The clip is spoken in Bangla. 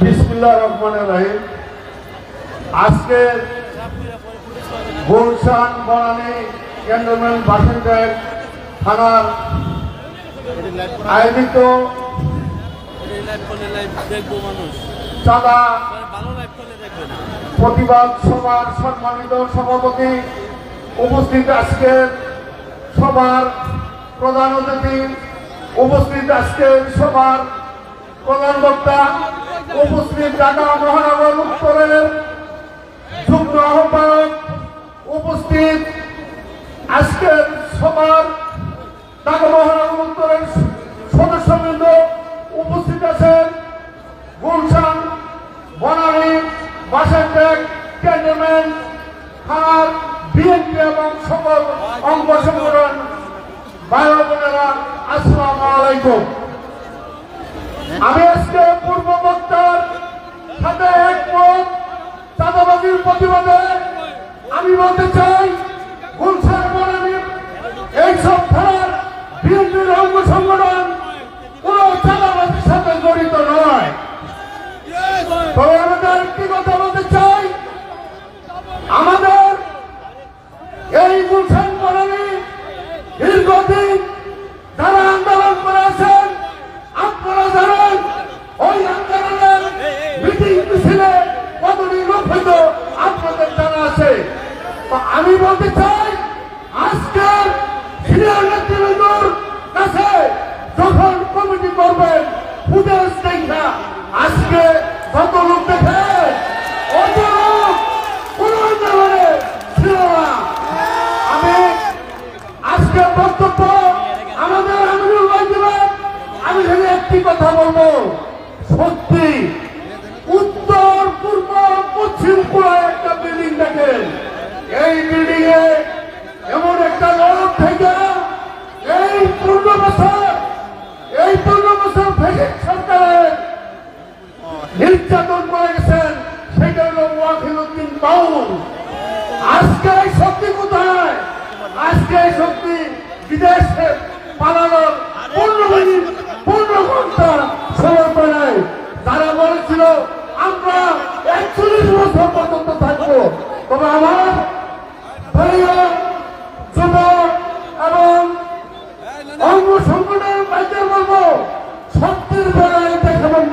বিসমিল্লাহির রহমানির রহিম। আজকে গুলশান বনানী ক্যান্টনমেন্ট বাসিন্দার থানার আয়োজিত চাঁদা প্রতিবাদ সভার সম্মানিত সভাপতি, উপস্থিত আজকের সভার প্রধান অতিথি, উপস্থিত আজকের সভার প্রধান বক্তা, উপস্থিত ঢাকা মহানগর উত্তরের যুগ্ম আহ্বায়ক, উপস্থিত আজকের সভার ঢাকা মহানগর উত্তরের সদস্যবৃন্দ, উপস্থিত আছেন গুলশান বনানী বাসেরটেক ক্যান্টনমেন্ট থানার বিএনপি এবং সকল অঙ্গ সংগঠন ভাই বোনেরা, আসসালামু আলাইকুম। আমি আজকে পূর্ব বক্তার সাথে একমত। চাঁদাবাজির প্রতিবাদে আমি বলতে চাই, গুলশান বনানীর এইসব থানার বিএনপির অঙ্গ সংগঠন কোন চাঁদাবাজির সাথে জড়িত নয়। তবে আমাদের একটি কথা বলতে চাই, আমাদের এই গুলশান বনানী দীর্ঘদিন যারা আন্দোলন করে আছেন, আপনারা জানেন ওই আন্দোলনের মিটিং মিছিলে কতটি লোক হয়তো আপনাদের জানা আছে। তো আমি বলতে চাই, আজকের সিনিয়র নেতৃবৃন্দর কাছে যখন কমিটি করবেন, ফুটেজ দেখা আজকে যত লোক দেখে অত লোক কোন আন্দোলনে ছিল না। আমি আজকে বক্তব্য আমাদের আমিনুল ভাই দিবেন। আমি এখানে একটি কথা বলবো, সত্যি উত্তর পূর্ব পশ্চিম কোণায় একটা বিল্ডিং দেখেন, এই বিল্ডিং এ এমন একটা লোক থেকে এই 15 বছর থেকে সরকারের নির্যাতন করে গেছেন, সেটা হল ওয়াকিল উদ্দিন বাউল।